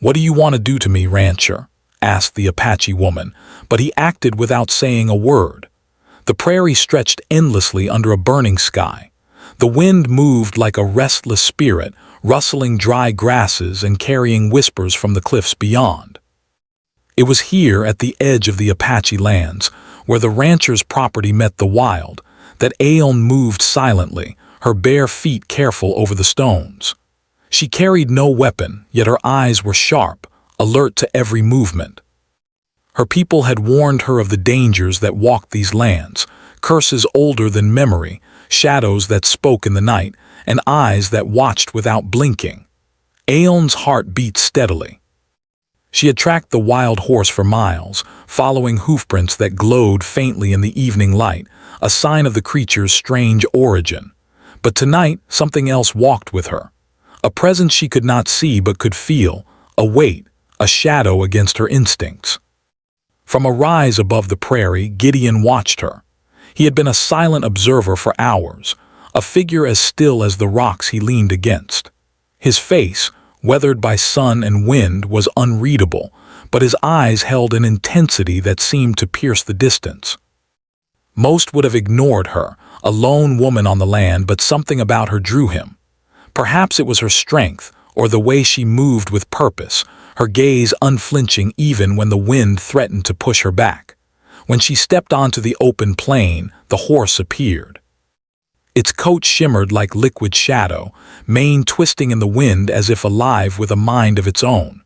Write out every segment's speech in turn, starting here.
"What do you want to do to me, rancher?" asked the Apache woman, but he acted without saying a word. The prairie stretched endlessly under a burning sky. The wind moved like a restless spirit, rustling dry grasses and carrying whispers from the cliffs beyond. It was here, at the edge of the Apache lands, where the rancher's property met the wild, that Aeon moved silently, her bare feet careful over the stones. She carried no weapon, yet her eyes were sharp, alert to every movement. Her people had warned her of the dangers that walked these lands, curses older than memory, shadows that spoke in the night, and eyes that watched without blinking. Aeon's heart beat steadily. She had tracked the wild horse for miles, following hoofprints that glowed faintly in the evening light, a sign of the creature's strange origin. But tonight, something else walked with her. A presence she could not see but could feel, a weight, a shadow against her instincts. From a rise above the prairie, Gideon watched her. He had been a silent observer for hours, a figure as still as the rocks he leaned against. His face, weathered by sun and wind, was unreadable, but his eyes held an intensity that seemed to pierce the distance. Most would have ignored her, a lone woman on the land, but something about her drew him. Perhaps it was her strength, or the way she moved with purpose, her gaze unflinching even when the wind threatened to push her back. When she stepped onto the open plain, the horse appeared. Its coat shimmered like liquid shadow, mane twisting in the wind as if alive with a mind of its own.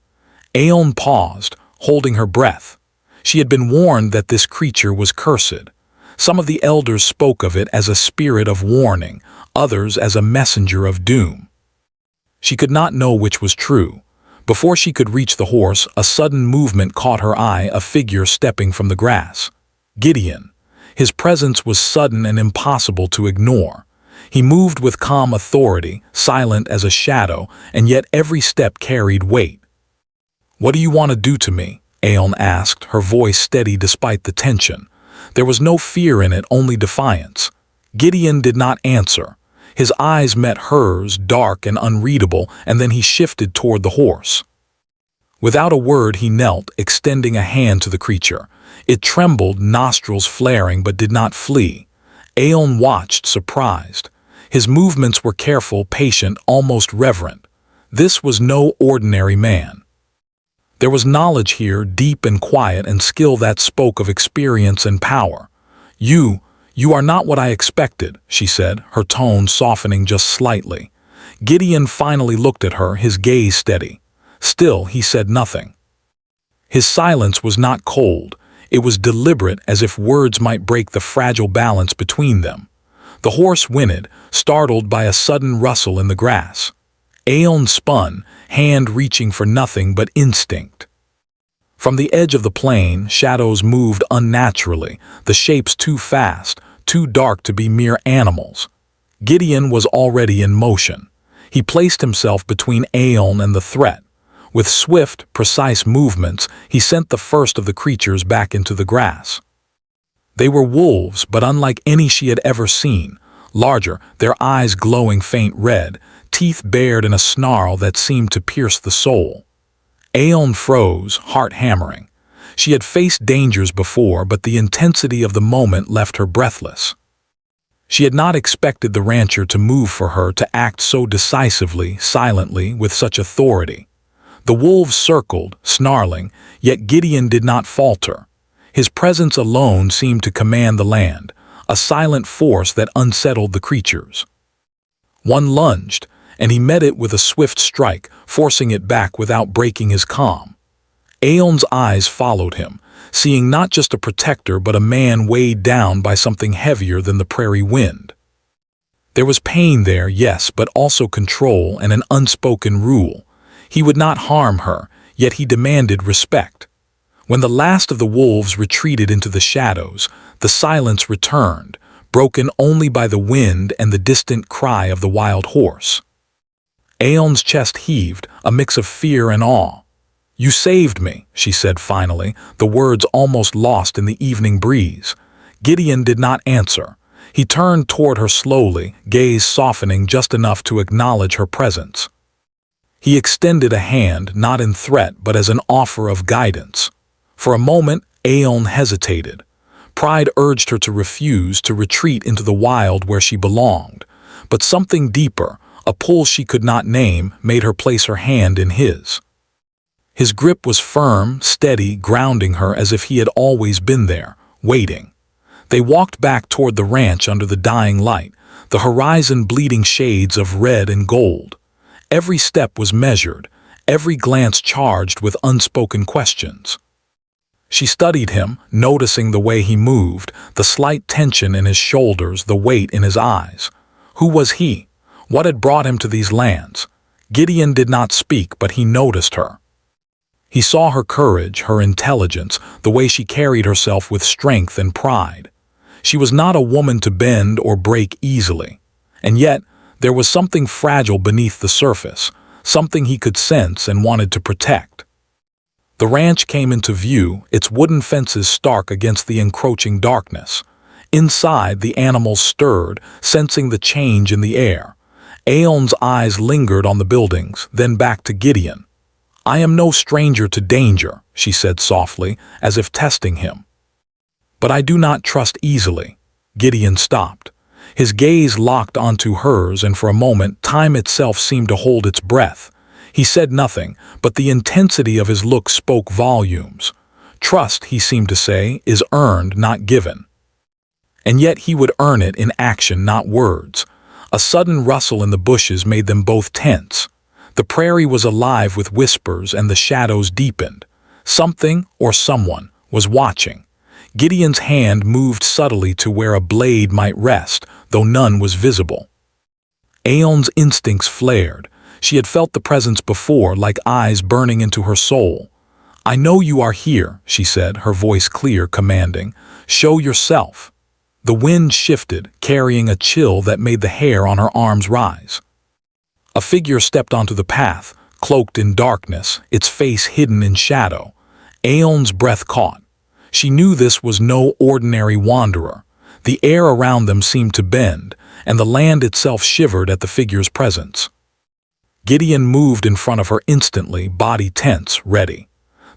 Aeon paused, holding her breath. She had been warned that this creature was cursed. Some of the elders spoke of it as a spirit of warning, others as a messenger of doom. She could not know which was true. Before she could reach the horse, a sudden movement caught her eye, a figure stepping from the grass. Gideon. His presence was sudden and impossible to ignore. He moved with calm authority, silent as a shadow, and yet every step carried weight. "What do you want to do to me?" Aeon asked, her voice steady despite the tension. There was no fear in it, only defiance. Gideon did not answer. His eyes met hers, dark and unreadable, and then he shifted toward the horse. Without a word, he knelt, extending a hand to the creature. It trembled, nostrils flaring, but did not flee. Aeon watched, surprised. His movements were careful, patient, almost reverent. This was no ordinary man. There was knowledge here, deep and quiet, and skill that spoke of experience and power. You are not what I expected," she said, her tone softening just slightly. Gideon finally looked at her, his gaze steady. Still, he said nothing. His silence was not cold. It was deliberate, as if words might break the fragile balance between them. The horse whinnied, startled by a sudden rustle in the grass. Aeon spun, hand reaching for nothing but instinct. From the edge of the plain, shadows moved unnaturally, the shapes too fast, too dark to be mere animals. Gideon was already in motion. He placed himself between Aeon and the threat. With swift, precise movements, he sent the first of the creatures back into the grass. They were wolves, but unlike any she had ever seen. Larger, their eyes glowing faint red, teeth bared in a snarl that seemed to pierce the soul. Aeon froze, heart hammering. She had faced dangers before, but the intensity of the moment left her breathless. She had not expected the rancher to move for her, to act so decisively, silently, with such authority. The wolves circled, snarling, yet Gideon did not falter. His presence alone seemed to command the land, a silent force that unsettled the creatures. One lunged, and he met it with a swift strike, forcing it back without breaking his calm. Aeon's eyes followed him, seeing not just a protector but a man weighed down by something heavier than the prairie wind. There was pain there, yes, but also control and an unspoken rule. He would not harm her, yet he demanded respect. When the last of the wolves retreated into the shadows, the silence returned, broken only by the wind and the distant cry of the wild horse. Aeon's chest heaved, a mix of fear and awe. "You saved me," she said finally, the words almost lost in the evening breeze. Gideon did not answer. He turned toward her slowly, gaze softening just enough to acknowledge her presence. He extended a hand, not in threat but as an offer of guidance. For a moment, Aeon hesitated. Pride urged her to refuse, to retreat into the wild where she belonged. But something deeper, a pull she could not name, made her place her hand in his. His grip was firm, steady, grounding her as if he had always been there, waiting. They walked back toward the ranch under the dying light, the horizon bleeding shades of red and gold. Every step was measured, every glance charged with unspoken questions. She studied him, noticing the way he moved, the slight tension in his shoulders, the weight in his eyes. Who was he? What had brought him to these lands? Gideon did not speak, but he noticed her. He saw her courage, her intelligence, the way she carried herself with strength and pride. She was not a woman to bend or break easily. And yet, there was something fragile beneath the surface, something he could sense and wanted to protect. The ranch came into view, its wooden fences stark against the encroaching darkness. Inside, the animals stirred, sensing the change in the air. Aeon's eyes lingered on the buildings, then back to Gideon. "I am no stranger to danger," she said softly, as if testing him. "But I do not trust easily." Gideon stopped. His gaze locked onto hers, and for a moment time itself seemed to hold its breath. He said nothing, but the intensity of his look spoke volumes. Trust, he seemed to say, is earned, not given. And yet he would earn it in action, not words. A sudden rustle in the bushes made them both tense. The prairie was alive with whispers and the shadows deepened. Something, or someone, was watching. Gideon's hand moved subtly to where a blade might rest, though none was visible. Aeon's instincts flared. She had felt the presence before, like eyes burning into her soul. "I know you are here," she said, her voice clear, commanding. "Show yourself." The wind shifted, carrying a chill that made the hair on her arms rise. A figure stepped onto the path, cloaked in darkness, its face hidden in shadow. Aeon's breath caught. She knew this was no ordinary wanderer. The air around them seemed to bend, and the land itself shivered at the figure's presence. Gideon moved in front of her instantly, body tense, ready.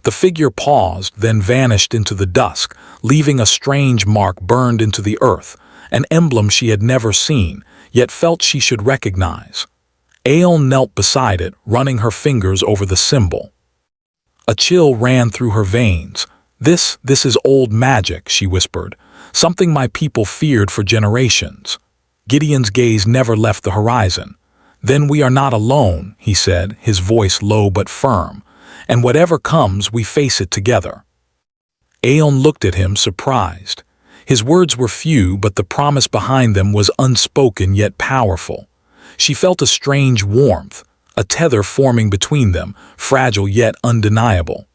The figure paused, then vanished into the dusk, leaving a strange mark burned into the earth, an emblem she had never seen, yet felt she should recognize. Aeon knelt beside it, running her fingers over the symbol. A chill ran through her veins. This is old magic," she whispered, "something my people feared for generations." Gideon's gaze never left the horizon. "Then we are not alone," he said, his voice low but firm. "And whatever comes, we face it together." Aeon looked at him, surprised. His words were few, but the promise behind them was unspoken yet powerful. She felt a strange warmth, a tether forming between them, fragile yet undeniable.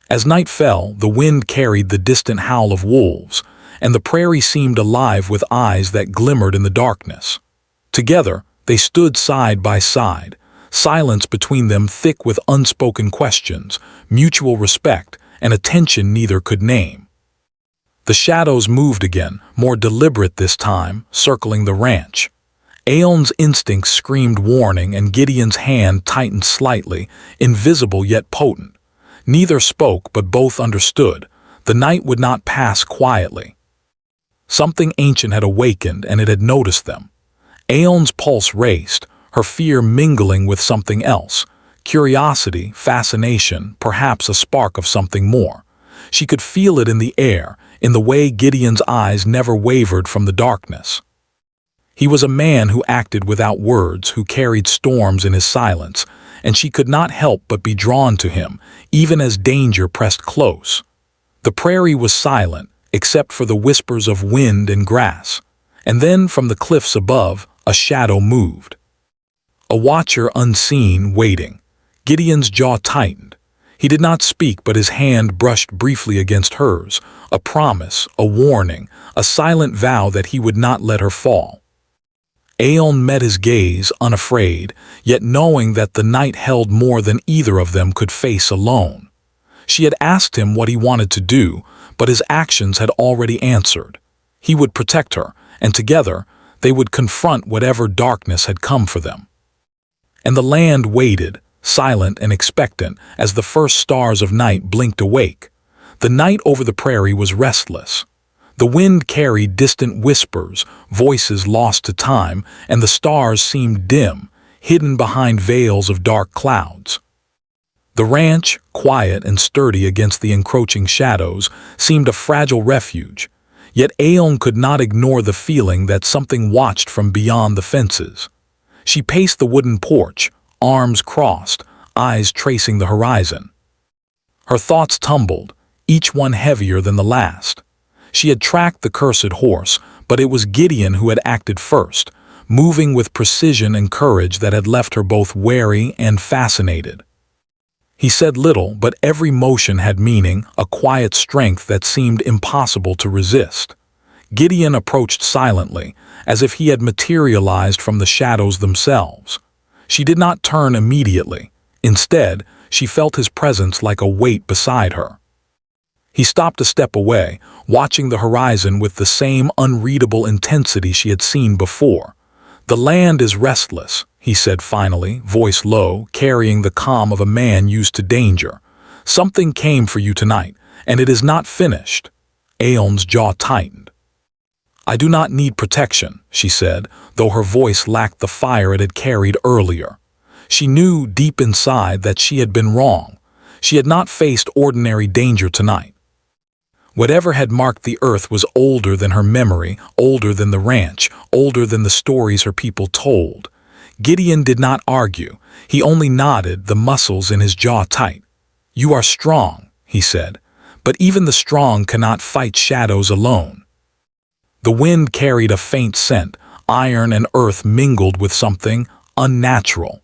As night fell, the wind carried the distant howl of wolves, and the prairie seemed alive with eyes that glimmered in the darkness. Together, they stood side by side, silence between them thick with unspoken questions, mutual respect, and a tension neither could name. The shadows moved again, more deliberate this time, circling the ranch. Aeon's instincts screamed warning, and Gideon's hand tightened slightly, invisible yet potent. Neither spoke, but both understood. The night would not pass quietly. Something ancient had awakened, and it had noticed them. Aeon's pulse raced, her fear mingling with something else. Curiosity, fascination, perhaps a spark of something more. She could feel it in the air, in the way Gideon's eyes never wavered from the darkness. He was a man who acted without words, who carried storms in his silence, and she could not help but be drawn to him, even as danger pressed close. The prairie was silent, except for the whispers of wind and grass. And then, from the cliffs above, a shadow moved. A watcher unseen, waiting. Gideon's jaw tightened. He did not speak, but his hand brushed briefly against hers, a promise, a warning, a silent vow that he would not let her fall. Aeon met his gaze, unafraid, yet knowing that the night held more than either of them could face alone. She had asked him what he wanted to do, but his actions had already answered. He would protect her, and together, they would confront whatever darkness had come for them. And the land waited, silent and expectant as the first stars of night blinked awake. The night over the prairie was restless. The wind carried distant whispers, voices lost to time, and the stars seemed dim, hidden behind veils of dark clouds. The ranch, quiet and sturdy against the encroaching shadows, seemed a fragile refuge, yet Aeon could not ignore the feeling that something watched from beyond the fences. She paced the wooden porch, arms crossed, eyes tracing the horizon. Her thoughts tumbled, each one heavier than the last. She had tracked the cursed horse, but it was Gideon who had acted first, moving with precision and courage that had left her both wary and fascinated. He said little, but every motion had meaning, a quiet strength that seemed impossible to resist. Gideon approached silently, as if he had materialized from the shadows themselves. She did not turn immediately. Instead, she felt his presence like a weight beside her. He stopped a step away, watching the horizon with the same unreadable intensity she had seen before. "The land is restless," he said finally, voice low, carrying the calm of a man used to danger. "Something came for you tonight, and it is not finished." Aeon's jaw tightened. "I do not need protection," she said, though her voice lacked the fire it had carried earlier. She knew deep inside that she had been wrong. She had not faced ordinary danger tonight. Whatever had marked the earth was older than her memory, older than the ranch, older than the stories her people told. Gideon did not argue. He only nodded, the muscles in his jaw tight. "You are strong," he said, "but even the strong cannot fight shadows alone." The wind carried a faint scent, iron and earth mingled with something unnatural.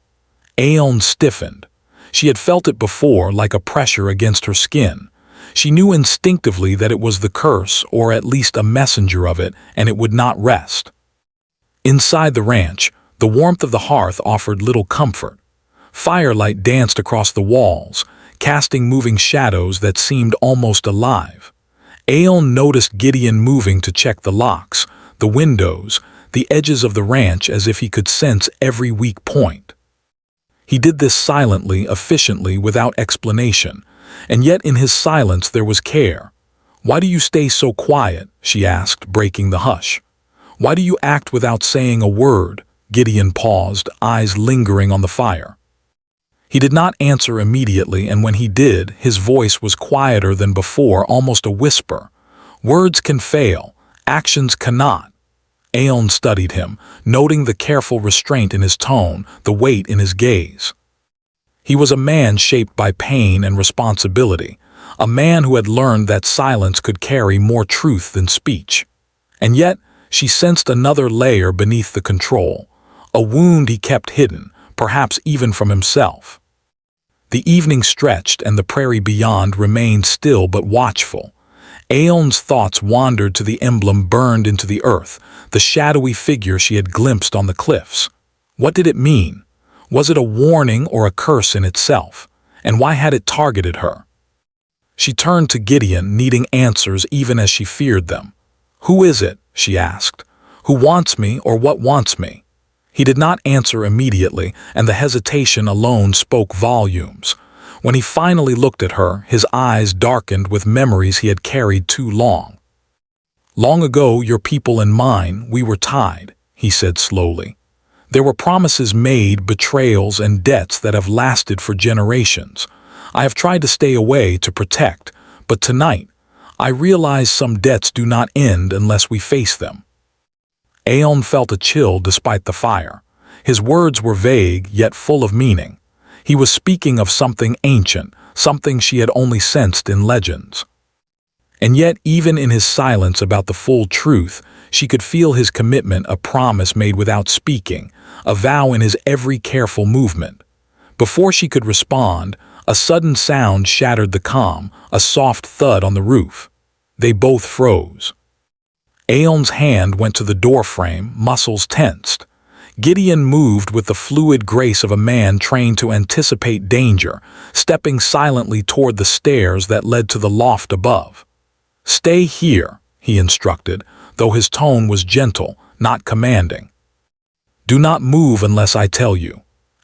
Aeon stiffened. She had felt it before, like a pressure against her skin. She knew instinctively that it was the curse, or at least a messenger of it, and it would not rest. Inside the ranch, the warmth of the hearth offered little comfort. Firelight danced across the walls, casting moving shadows that seemed almost alive. Aeon noticed Gideon moving to check the locks, the windows, the edges of the ranch, as if he could sense every weak point. He did this silently, efficiently, without explanation, and yet in his silence there was care. "Why do you stay so quiet?" she asked, breaking the hush. "Why do you act without saying a word?" Gideon paused, eyes lingering on the fire. He did not answer immediately, and when he did, his voice was quieter than before, almost a whisper. "Words can fail, actions cannot." Aeon studied him, noting the careful restraint in his tone, the weight in his gaze. He was a man shaped by pain and responsibility, a man who had learned that silence could carry more truth than speech. And yet, she sensed another layer beneath the control, a wound he kept hidden, perhaps even from himself. The evening stretched and the prairie beyond remained still but watchful. Aeon's thoughts wandered to the emblem burned into the earth, the shadowy figure she had glimpsed on the cliffs. What did it mean? Was it a warning or a curse in itself? And why had it targeted her? She turned to Gideon, needing answers even as she feared them. "Who is it?" she asked. "Who wants me, or what wants me?" He did not answer immediately, and the hesitation alone spoke volumes. When he finally looked at her, his eyes darkened with memories he had carried too long. "Long ago, your people and mine, we were tied," he said slowly. "There were promises made, betrayals, and debts that have lasted for generations. I have tried to stay away to protect, but tonight, I realize some debts do not end unless we face them." Aeon felt a chill despite the fire. His words were vague, yet full of meaning. He was speaking of something ancient, something she had only sensed in legends. And yet, even in his silence about the full truth, she could feel his commitment, a promise made without speaking, a vow in his every careful movement. Before she could respond, a sudden sound shattered the calm, a soft thud on the roof. They both froze. Aeon's hand went to the doorframe, muscles tensed. Gideon moved with the fluid grace of a man trained to anticipate danger, stepping silently toward the stairs that led to the loft above. "Stay here," he instructed, though his tone was gentle, not commanding. "Do not move unless I tell you."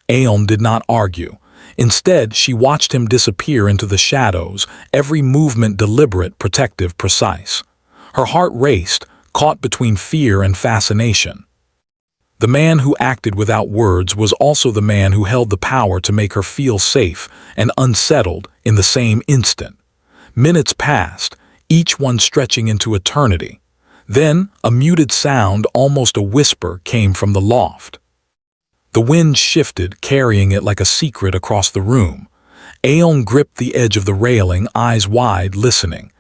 Aeon did not argue. Instead, she watched him disappear into the shadows, every movement deliberate, protective, precise. Her heart raced, caught between fear and fascination. The man who acted without words was also the man who held the power to make her feel safe and unsettled in the same instant. Minutes passed, each one stretching into eternity. Then, a muted sound, almost a whisper, came from the loft. The wind shifted, carrying it like a secret across the room. Aeon gripped the edge of the railing, eyes wide, listening.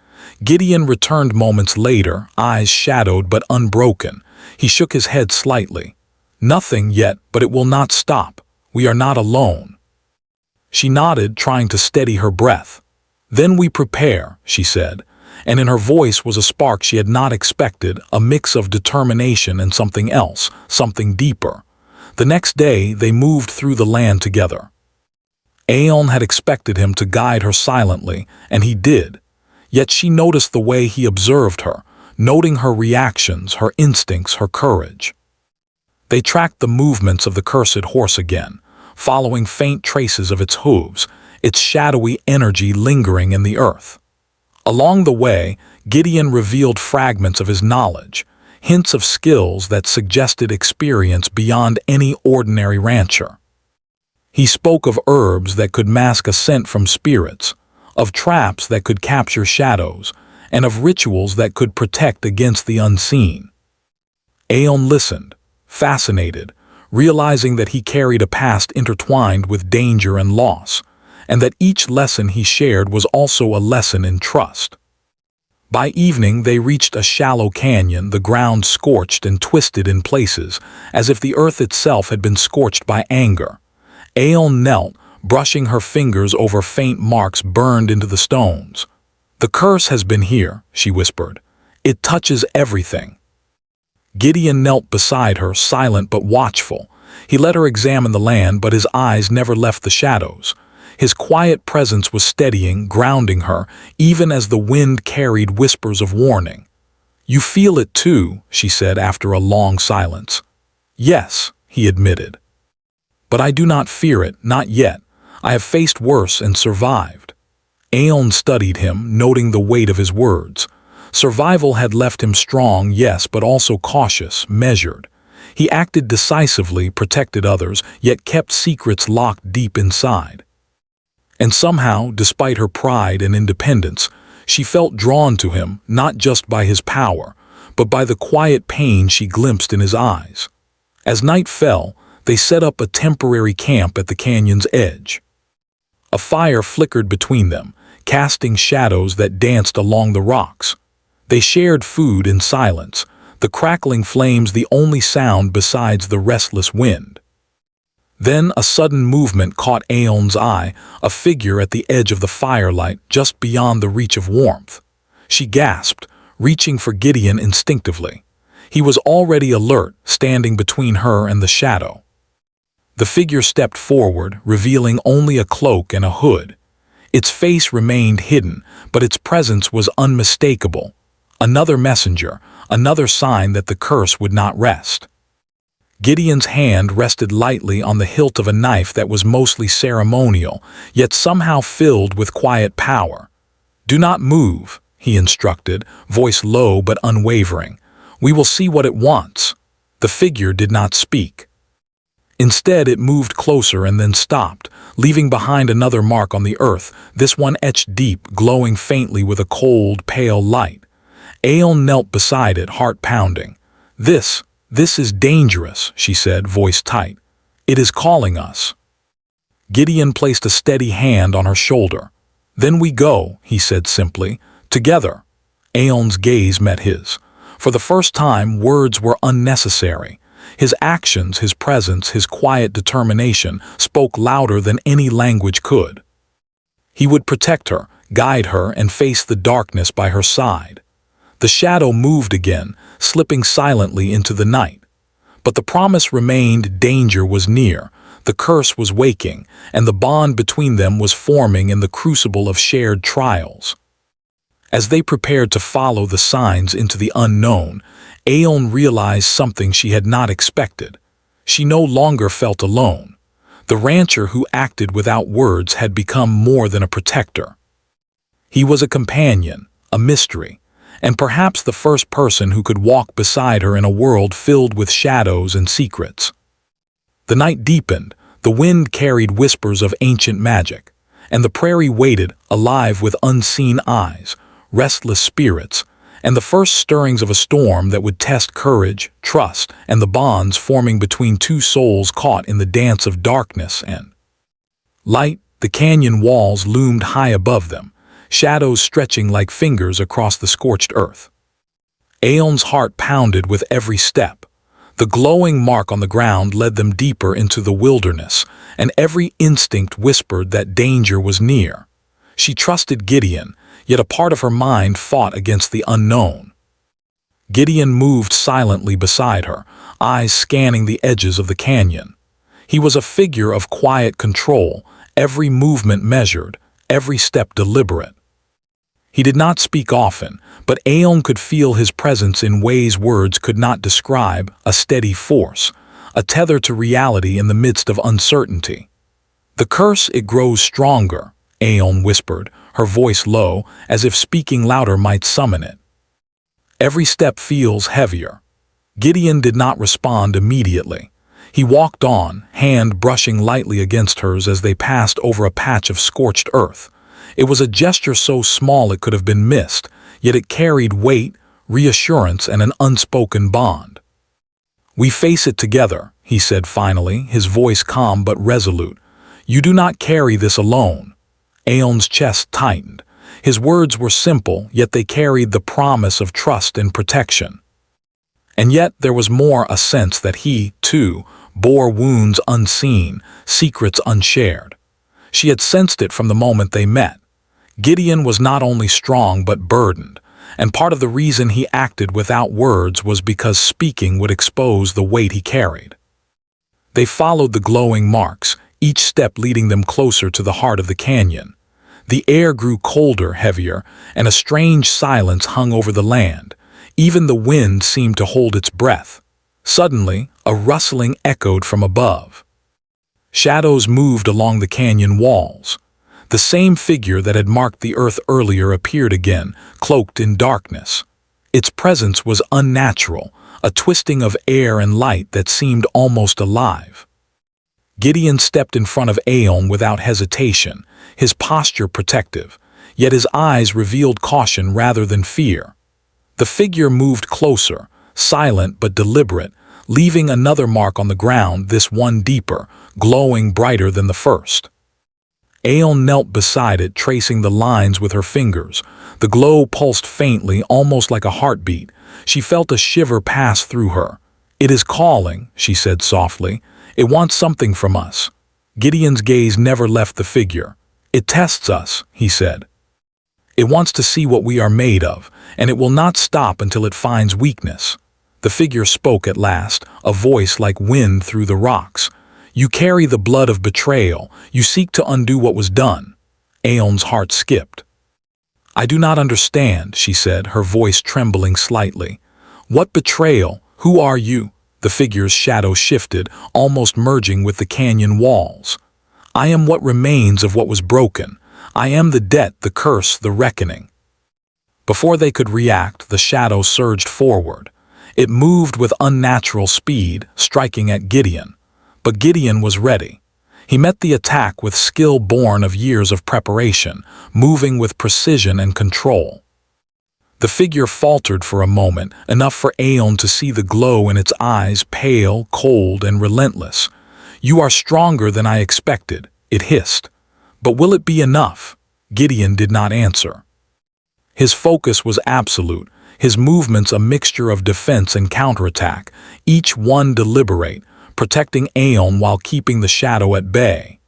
Gideon returned moments later, eyes shadowed but unbroken. He shook his head slightly. "Nothing yet, but it will not stop. We are not alone." She nodded, trying to steady her breath. "Then we prepare," she said, and in her voice was a spark she had not expected, a mix of determination and something else, something deeper. The next day, they moved through the land together. Aeon had expected him to guide her silently, and he did. Yet she noticed the way he observed her, noting her reactions, her instincts, her courage. They tracked the movements of the cursed horse again, following faint traces of its hooves, its shadowy energy lingering in the earth. Along the way, Gideon revealed fragments of his knowledge, hints of skills that suggested experience beyond any ordinary rancher. He spoke of herbs that could mask a scent from spirits, of traps that could capture shadows, and of rituals that could protect against the unseen. Aeon listened, fascinated, realizing that he carried a past intertwined with danger and loss, and that each lesson he shared was also a lesson in trust. By evening they reached a shallow canyon, the ground scorched and twisted in places, as if the earth itself had been scorched by anger. Aeon knelt, brushing her fingers over faint marks burned into the stones. "The curse has been here," she whispered. "It touches everything." Gideon knelt beside her, silent but watchful. He let her examine the land, but his eyes never left the shadows. His quiet presence was steadying, grounding her, even as the wind carried whispers of warning. "You feel it too," she said after a long silence. "Yes," he admitted. "But I do not fear it, not yet. I have faced worse and survived." Aeon studied him, noting the weight of his words. Survival had left him strong, yes, but also cautious, measured. He acted decisively, protected others, yet kept secrets locked deep inside. And somehow, despite her pride and independence, she felt drawn to him, not just by his power, but by the quiet pain she glimpsed in his eyes. As night fell, they set up a temporary camp at the canyon's edge. A fire flickered between them, casting shadows that danced along the rocks. They shared food in silence, the crackling flames the only sound besides the restless wind. Then a sudden movement caught Aeon's eye, a figure at the edge of the firelight just beyond the reach of warmth. She gasped, reaching for Gideon instinctively. He was already alert, standing between her and the shadow. The figure stepped forward, revealing only a cloak and a hood. Its face remained hidden, but its presence was unmistakable. Another messenger, another sign that the curse would not rest. Gideon's hand rested lightly on the hilt of a knife that was mostly ceremonial, yet somehow filled with quiet power. "Do not move," he instructed, voice low but unwavering. "We will see what it wants." The figure did not speak. Instead, it moved closer and then stopped, leaving behind another mark on the earth, this one etched deep, glowing faintly with a cold, pale light. Aeon knelt beside it, heart pounding. This is dangerous," she said, voice tight. "It is calling us." Gideon placed a steady hand on her shoulder. "Then we go," he said simply. "Together." Aeon's gaze met his. For the first time, words were unnecessary. His actions, his presence, his quiet determination spoke louder than any language could. He would protect her, guide her, and face the darkness by her side. The shadow moved again, slipping silently into the night. But the promise remained, danger was near, the curse was waking, and the bond between them was forming in the crucible of shared trials. As they prepared to follow the signs into the unknown, Aeon realized something she had not expected. She no longer felt alone. The rancher who acted without words had become more than a protector. He was a companion, a mystery, and perhaps the first person who could walk beside her in a world filled with shadows and secrets. The night deepened, the wind carried whispers of ancient magic, and the prairie waited, alive with unseen eyes, restless spirits, and the first stirrings of a storm that would test courage, trust, and the bonds forming between two souls caught in the dance of darkness and light. The canyon walls loomed high above them, shadows stretching like fingers across the scorched earth. Aeon's heart pounded with every step. The glowing mark on the ground led them deeper into the wilderness, and every instinct whispered that danger was near. She trusted Gideon, yet a part of her mind fought against the unknown. Gideon moved silently beside her, eyes scanning the edges of the canyon. He was a figure of quiet control, every movement measured, every step deliberate. He did not speak often, but Aeon could feel his presence in ways words could not describe, a steady force, a tether to reality in the midst of uncertainty. "The curse, it grows stronger," Aeon whispered, her voice low, as if speaking louder might summon it. "Every step feels heavier." Gideon did not respond immediately. He walked on, hand brushing lightly against hers as they passed over a patch of scorched earth. It was a gesture so small it could have been missed, yet it carried weight, reassurance, and an unspoken bond. "We face it together," he said finally, his voice calm but resolute. "You do not carry this alone." Aeon's chest tightened. His words were simple, yet they carried the promise of trust and protection. And yet there was more, a sense that he, too, bore wounds unseen, secrets unshared. She had sensed it from the moment they met. Gideon was not only strong but burdened, and part of the reason he acted without words was because speaking would expose the weight he carried. They followed the glowing marks, each step leading them closer to the heart of the canyon. The air grew colder, heavier, and a strange silence hung over the land. Even the wind seemed to hold its breath. Suddenly, a rustling echoed from above. Shadows moved along the canyon walls. The same figure that had marked the earth earlier appeared again, cloaked in darkness. Its presence was unnatural, a twisting of air and light that seemed almost alive. Gideon stepped in front of Aeon without hesitation, his posture protective, yet his eyes revealed caution rather than fear. The figure moved closer, silent but deliberate, leaving another mark on the ground, this one deeper, glowing brighter than the first. Aeon knelt beside it, tracing the lines with her fingers. The glow pulsed faintly, almost like a heartbeat. She felt a shiver pass through her. "It is calling," she said softly. "It wants something from us." Gideon's gaze never left the figure. "It tests us," he said. "It wants to see what we are made of, and it will not stop until it finds weakness." The figure spoke at last, a voice like wind through the rocks. "You carry the blood of betrayal. You seek to undo what was done." Aeon's heart skipped. "I do not understand," she said, her voice trembling slightly. "What betrayal? Who are you?" The figure's shadow shifted, almost merging with the canyon walls. "I am what remains of what was broken. I am the debt, the curse, the reckoning." Before they could react, the shadow surged forward. It moved with unnatural speed, striking at Gideon. But Gideon was ready. He met the attack with skill born of years of preparation, moving with precision and control. The figure faltered for a moment, enough for Aeon to see the glow in its eyes, pale, cold, and relentless. "You are stronger than I expected," it hissed. "But will it be enough?" Gideon did not answer. His focus was absolute, his movements a mixture of defense and counterattack, each one deliberate, protecting Aeon while keeping the shadow at bay.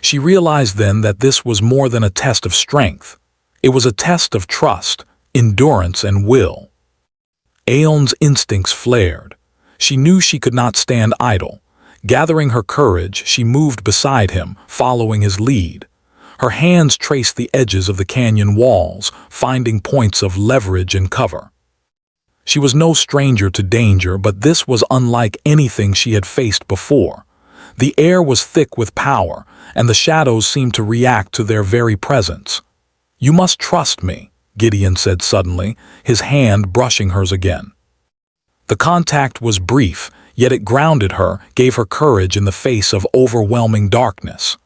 She realized then that this was more than a test of strength. It was a test of trust, endurance, and will. Aeon's instincts flared. She knew she could not stand idle. Gathering her courage, she moved beside him, following his lead. Her hands traced the edges of the canyon walls, finding points of leverage and cover. She was no stranger to danger, but this was unlike anything she had faced before. The air was thick with power, and the shadows seemed to react to their very presence. "You must trust me," Gideon said suddenly, his hand brushing hers again. The contact was brief, yet it grounded her, gave her courage in the face of overwhelming darkness.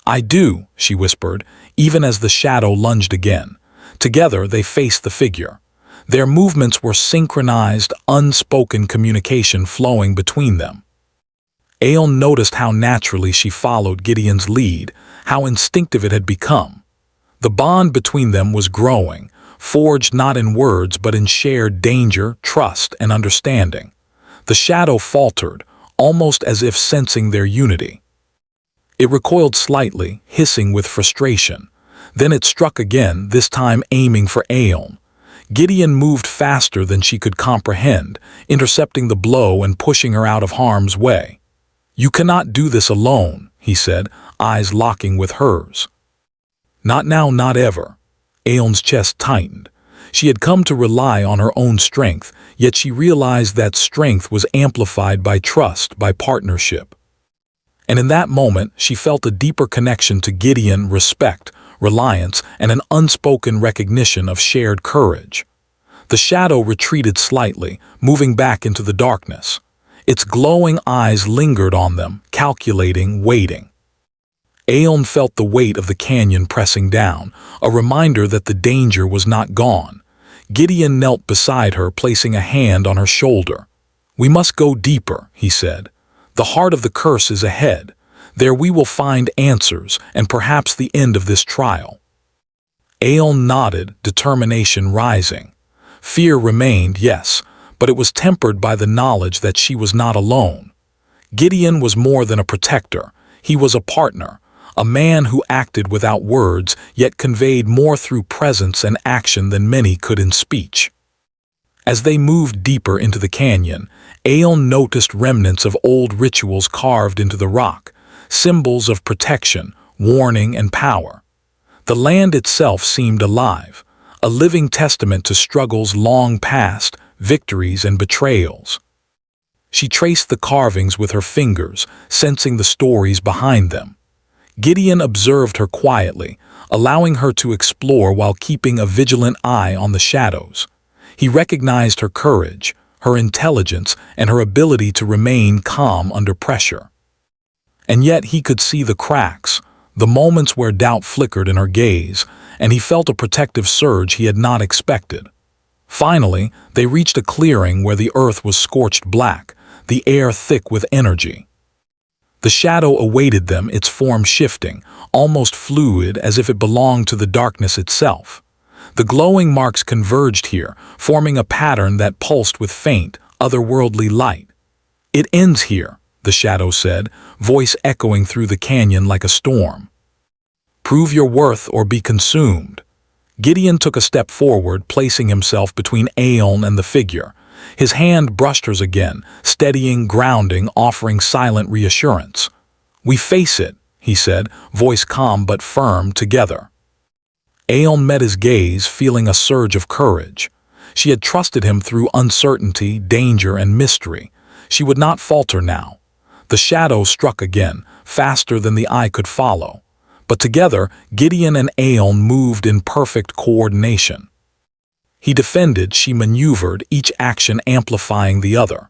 "I do," she whispered, even as the shadow lunged again. Together they faced the figure. Their movements were synchronized, unspoken communication flowing between them. Aeon noticed how naturally she followed Gideon's lead, how instinctive it had become. The bond between them was growing, forged not in words but in shared danger, trust, and understanding. The shadow faltered, almost as if sensing their unity. It recoiled slightly, hissing with frustration. Then it struck again, this time aiming for Aeon. Gideon moved faster than she could comprehend, intercepting the blow and pushing her out of harm's way. "You cannot do this alone," he said, eyes locking with hers. "Not now, not ever." Aeon's chest tightened. She had come to rely on her own strength, yet she realized that strength was amplified by trust, by partnership. And in that moment, she felt a deeper connection to Gideon, respect, reliance, and an unspoken recognition of shared courage. The shadow retreated slightly, moving back into the darkness. Its glowing eyes lingered on them, calculating, waiting. Aeon felt the weight of the canyon pressing down, a reminder that the danger was not gone. Gideon knelt beside her, placing a hand on her shoulder. "We must go deeper," he said. "The heart of the curse is ahead. There we will find answers, and perhaps the end of this trial." Aeon nodded, determination rising. Fear remained, yes, but it was tempered by the knowledge that she was not alone. Gideon was more than a protector. He was a partner, a man who acted without words, yet conveyed more through presence and action than many could in speech. As they moved deeper into the canyon, Aeon noticed remnants of old rituals carved into the rock, symbols of protection, warning, and power. The land itself seemed alive, a living testament to struggles long past, victories and betrayals. She traced the carvings with her fingers, sensing the stories behind them. Gideon observed her quietly, allowing her to explore while keeping a vigilant eye on the shadows. He recognized her courage, her intelligence, and her ability to remain calm under pressure. And yet he could see the cracks, the moments where doubt flickered in her gaze, and he felt a protective surge he had not expected. Finally, they reached a clearing where the earth was scorched black, the air thick with energy. The shadow awaited them, its form shifting, almost fluid as if it belonged to the darkness itself. The glowing marks converged here, forming a pattern that pulsed with faint, otherworldly light. "It ends here," the shadow said, voice echoing through the canyon like a storm. "Prove your worth or be consumed." Gideon took a step forward, placing himself between Aeon and the figure. His hand brushed hers again, steadying, grounding, offering silent reassurance. "We face it," he said, voice calm but firm, "together." Aeon met his gaze, feeling a surge of courage. She had trusted him through uncertainty, danger, and mystery. She would not falter now. The shadow struck again, faster than the eye could follow. But together, Gideon and Aeon moved in perfect coordination. He defended, she maneuvered, each action amplifying the other.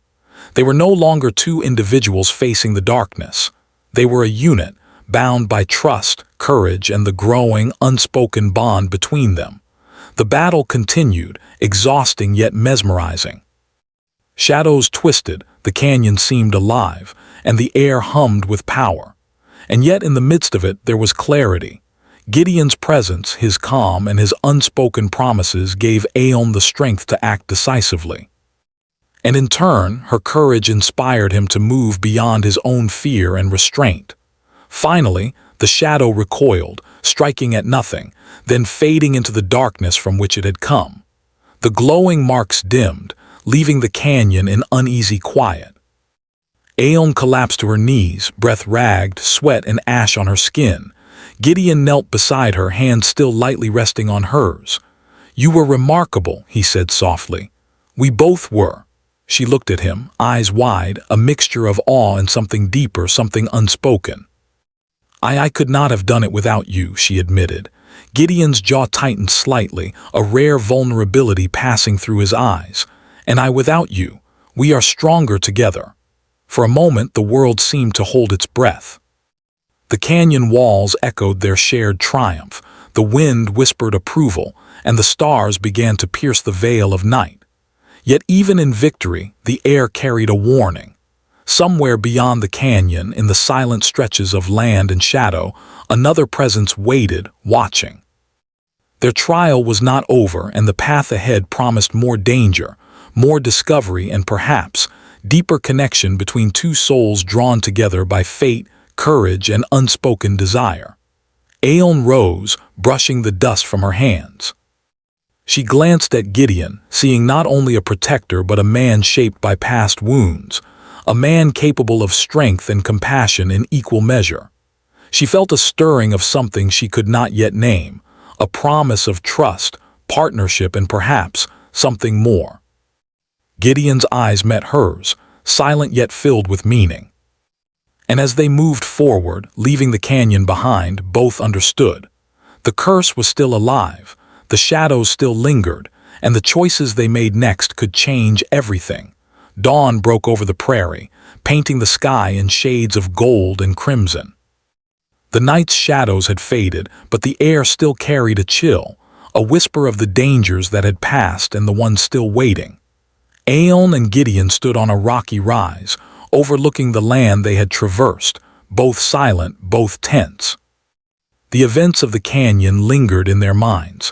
They were no longer two individuals facing the darkness. They were a unit, bound by trust, courage, and the growing, unspoken bond between them. The battle continued, exhausting yet mesmerizing. Shadows twisted, the canyon seemed alive, and the air hummed with power. And yet in the midst of it there was clarity. Gideon's presence, his calm, and his unspoken promises gave Aeon the strength to act decisively. And in turn, her courage inspired him to move beyond his own fear and restraint. Finally, the shadow recoiled, striking at nothing, then fading into the darkness from which it had come. The glowing marks dimmed, leaving the canyon in uneasy quiet. Aeon collapsed to her knees, breath ragged, sweat and ash on her skin. Gideon knelt beside her, hands still lightly resting on hers. "You were remarkable," he said softly. "We both were." She looked at him, eyes wide, a mixture of awe and something deeper, something unspoken. I could not have done it without you, she admitted. Gideon's jaw tightened slightly, a rare vulnerability passing through his eyes. And I without you. We are stronger together. For a moment, the world seemed to hold its breath. The canyon walls echoed their shared triumph, the wind whispered approval, and the stars began to pierce the veil of night. Yet even in victory, the air carried a warning. Somewhere beyond the canyon, in the silent stretches of land and shadow, another presence waited, watching. Their trial was not over, and the path ahead promised more danger, more discovery, and perhaps deeper connection between two souls drawn together by fate, courage, and unspoken desire. Aeon rose, brushing the dust from her hands. She glanced at Gideon, seeing not only a protector but a man shaped by past wounds, a man capable of strength and compassion in equal measure. She felt a stirring of something she could not yet name, a promise of trust, partnership, and perhaps something more. Gideon's eyes met hers, silent yet filled with meaning. And as they moved forward, leaving the canyon behind, both understood. The curse was still alive, the shadows still lingered, and the choices they made next could change everything. Dawn broke over the prairie, painting the sky in shades of gold and crimson. The night's shadows had faded, but the air still carried a chill, a whisper of the dangers that had passed and the ones still waiting. Aeon and Gideon stood on a rocky rise, overlooking the land they had traversed, both silent, both tense. The events of the canyon lingered in their minds.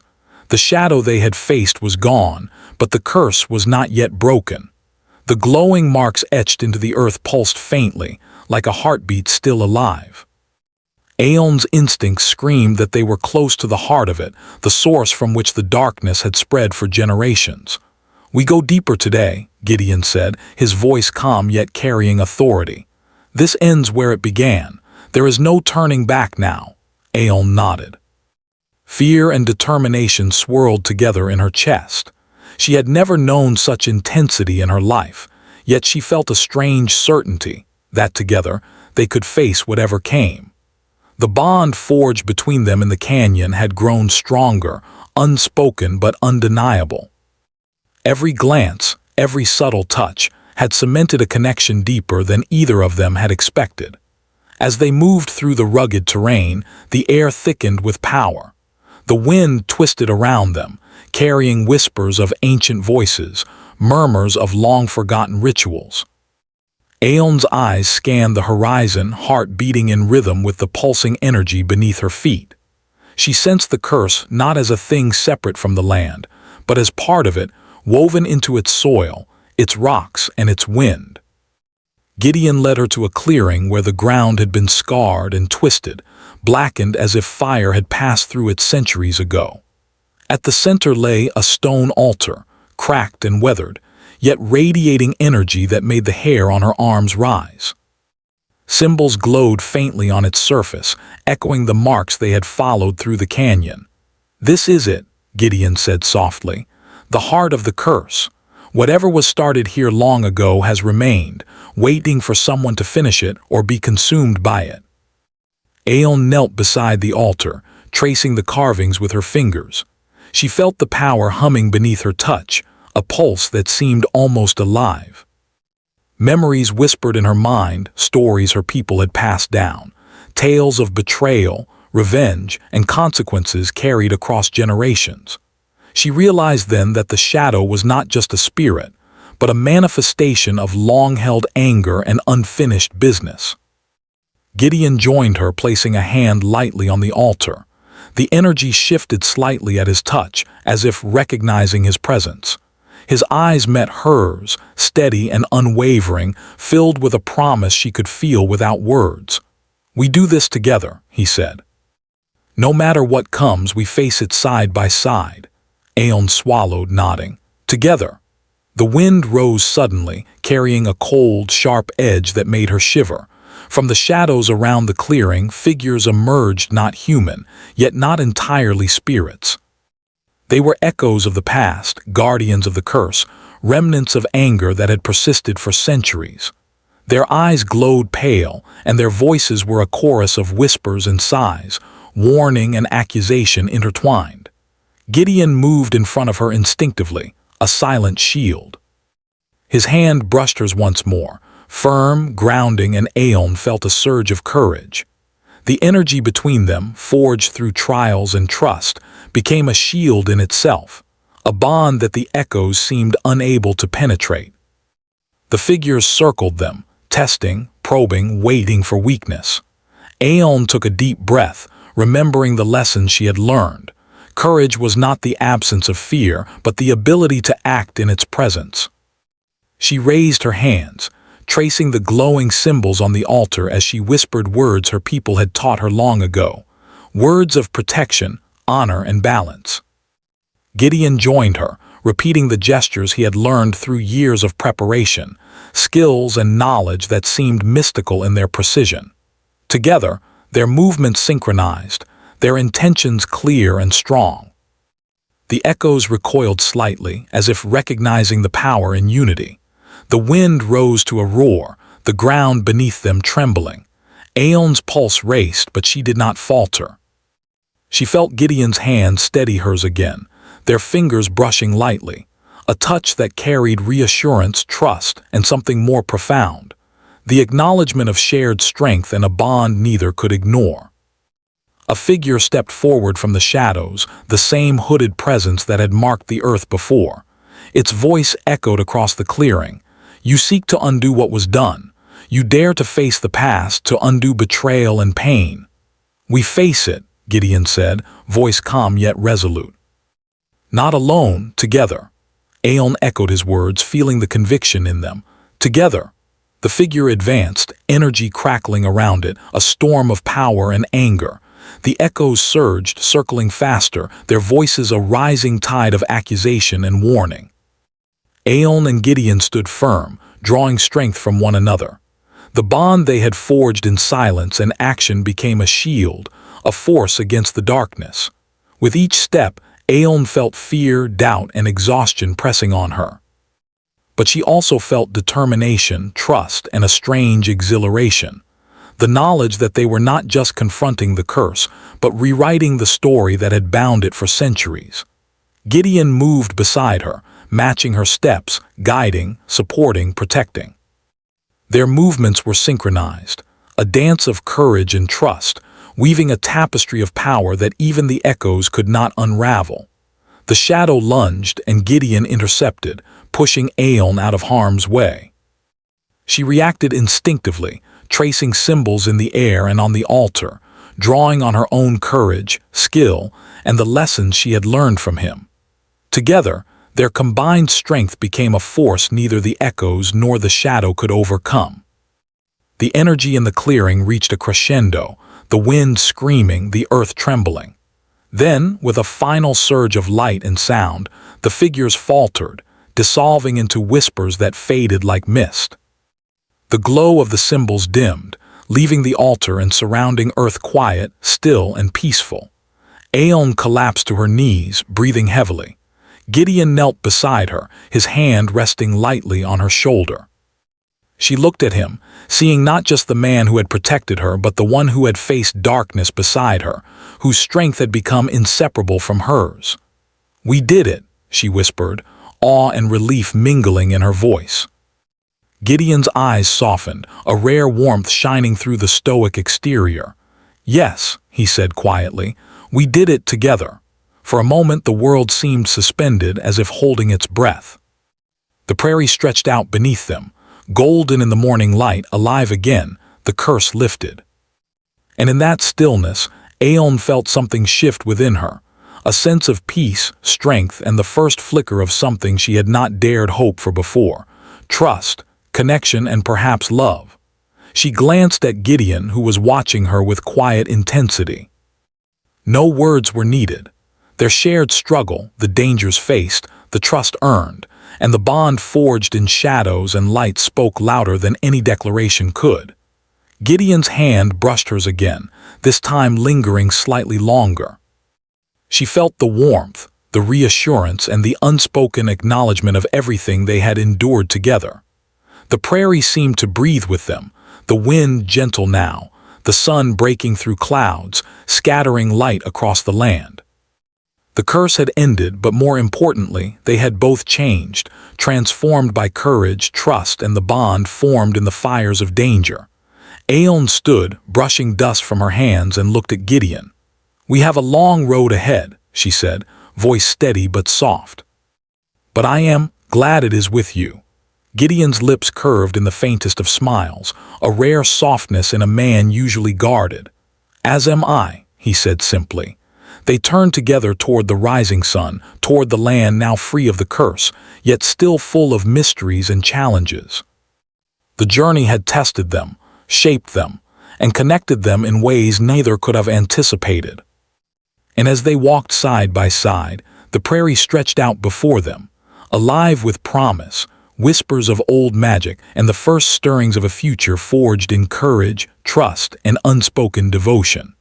The shadow they had faced was gone, but the curse was not yet broken. The glowing marks etched into the earth pulsed faintly, like a heartbeat still alive. Aeon's instincts screamed that they were close to the heart of it, the source from which the darkness had spread for generations. "We go deeper today," Gideon said, his voice calm yet carrying authority. "This ends where it began. There is no turning back now." Aeon nodded. Fear and determination swirled together in her chest. She had never known such intensity in her life, yet she felt a strange certainty that together they could face whatever came. The bond forged between them in the canyon had grown stronger, unspoken but undeniable. Every glance, every subtle touch, had cemented a connection deeper than either of them had expected. As they moved through the rugged terrain, the air thickened with power. The wind twisted around them, carrying whispers of ancient voices, murmurs of long-forgotten rituals. Aeon's eyes scanned the horizon, heart beating in rhythm with the pulsing energy beneath her feet. She sensed the curse not as a thing separate from the land, but as part of it, woven into its soil, its rocks, and its wind. Gideon led her to a clearing where the ground had been scarred and twisted, blackened as if fire had passed through it centuries ago. At the center lay a stone altar, cracked and weathered, yet radiating energy that made the hair on her arms rise. Symbols glowed faintly on its surface, echoing the marks they had followed through the canyon. "This is it," Gideon said softly, "the heart of the curse. Whatever was started here long ago has remained, waiting for someone to finish it or be consumed by it." Aeon knelt beside the altar, tracing the carvings with her fingers. She felt the power humming beneath her touch, a pulse that seemed almost alive. Memories whispered in her mind, stories her people had passed down, tales of betrayal, revenge, and consequences carried across generations. She realized then that the shadow was not just a spirit, but a manifestation of long-held anger and unfinished business. Gideon joined her, placing a hand lightly on the altar. The energy shifted slightly at his touch, as if recognizing his presence. His eyes met hers, steady and unwavering, filled with a promise she could feel without words. "We do this together," he said. "No matter what comes, we face it side by side." Aeon swallowed, nodding. "Together." The wind rose suddenly, carrying a cold, sharp edge that made her shiver. From the shadows around the clearing, figures emerged, not human, yet not entirely spirits. They were echoes of the past, guardians of the curse, remnants of anger that had persisted for centuries. Their eyes glowed pale, and their voices were a chorus of whispers and sighs, warning and accusation intertwined. Gideon moved in front of her instinctively, a silent shield. His hand brushed hers once more, firm, grounding, and Aeon felt a surge of courage. The energy between them, forged through trials and trust, became a shield in itself, a bond that the echoes seemed unable to penetrate. The figures circled them, testing, probing, waiting for weakness. Aeon took a deep breath, remembering the lessons she had learned. Courage was not the absence of fear, but the ability to act in its presence. She raised her hands, tracing the glowing symbols on the altar as she whispered words her people had taught her long ago, words of protection, honor, and balance. Gideon joined her, repeating the gestures he had learned through years of preparation, skills and knowledge that seemed mystical in their precision. Together, their movements synchronized, their intentions clear and strong. The echoes recoiled slightly, as if recognizing the power in unity. The wind rose to a roar, the ground beneath them trembling. Aeon's pulse raced, but she did not falter. She felt Gideon's hand steady hers again, their fingers brushing lightly, a touch that carried reassurance, trust, and something more profound, the acknowledgement of shared strength and a bond neither could ignore. A figure stepped forward from the shadows, the same hooded presence that had marked the earth before. Its voice echoed across the clearing. You seek to undo what was done. You dare to face the past, to undo betrayal and pain. We face it, Gideon said, voice calm yet resolute. Not alone, together. Aeon echoed his words, feeling the conviction in them. Together. The figure advanced, energy crackling around it, a storm of power and anger. The echoes surged, circling faster, their voices a rising tide of accusation and warning. Aeon and Gideon stood firm, drawing strength from one another. The bond they had forged in silence and action became a shield, a force against the darkness. With each step, Aeon felt fear, doubt, and exhaustion pressing on her. But she also felt determination, trust, and a strange exhilaration. The knowledge that they were not just confronting the curse, but rewriting the story that had bound it for centuries. Gideon moved beside her, matching her steps, guiding, supporting, protecting. Their movements were synchronized, a dance of courage and trust, weaving a tapestry of power that even the echoes could not unravel. The shadow lunged, and Gideon intercepted, pushing Aeon out of harm's way. She reacted instinctively, tracing symbols in the air and on the altar, drawing on her own courage, skill, and the lessons she had learned from him. Together, their combined strength became a force neither the echoes nor the shadow could overcome. The energy in the clearing reached a crescendo, the wind screaming, the earth trembling. Then, with a final surge of light and sound, the figures faltered, dissolving into whispers that faded like mist. The glow of the symbols dimmed, leaving the altar and surrounding earth quiet, still, and peaceful. Aeon collapsed to her knees, breathing heavily. Gideon knelt beside her, his hand resting lightly on her shoulder. She looked at him, seeing not just the man who had protected her, but the one who had faced darkness beside her, whose strength had become inseparable from hers. "We did it," she whispered, awe and relief mingling in her voice. Gideon's eyes softened, a rare warmth shining through the stoic exterior. "Yes," he said quietly, "we did it together." For a moment the world seemed suspended, as if holding its breath. The prairie stretched out beneath them, golden in the morning light, alive again, the curse lifted. And in that stillness, Aeon felt something shift within her, a sense of peace, strength, and the first flicker of something she had not dared hope for before: trust, connection, and perhaps love. She glanced at Gideon, who was watching her with quiet intensity. No words were needed. Their shared struggle, the dangers faced, the trust earned, and the bond forged in shadows and light spoke louder than any declaration could. Gideon's hand brushed hers again, this time lingering slightly longer. She felt the warmth, the reassurance and the unspoken acknowledgement of everything they had endured together. The prairie seemed to breathe with them, the wind gentle now, the sun breaking through clouds, scattering light across the land. The curse had ended, but more importantly, they had both changed, transformed by courage, trust, and the bond formed in the fires of danger. Aeon stood, brushing dust from her hands, and looked at Gideon. "We have a long road ahead," she said, voice steady but soft. "But I am glad it is with you." Gideon's lips curved in the faintest of smiles, a rare softness in a man usually guarded. "As am I," he said simply. They turned together toward the rising sun, toward the land now free of the curse, yet still full of mysteries and challenges. The journey had tested them, shaped them, and connected them in ways neither could have anticipated. And as they walked side by side, the prairie stretched out before them, alive with promise, whispers of old magic, and the first stirrings of a future forged in courage, trust, and unspoken devotion.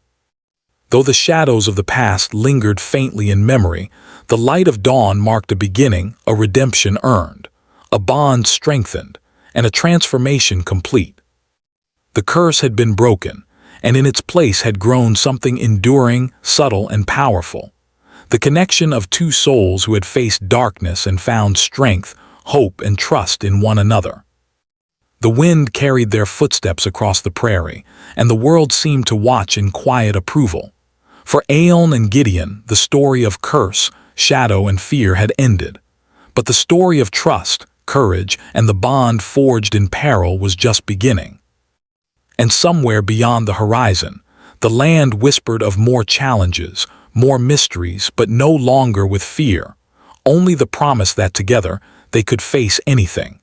Though the shadows of the past lingered faintly in memory, the light of dawn marked a beginning, a redemption earned, a bond strengthened, and a transformation complete. The curse had been broken, and in its place had grown something enduring, subtle, and powerful. The connection of two souls who had faced darkness and found strength, hope, and trust in one another. The wind carried their footsteps across the prairie, and the world seemed to watch in quiet approval. For Aeon and Gideon, the story of curse, shadow, and fear had ended. But the story of trust, courage, and the bond forged in peril was just beginning. And somewhere beyond the horizon, the land whispered of more challenges, more mysteries, but no longer with fear, only the promise that together they could face anything.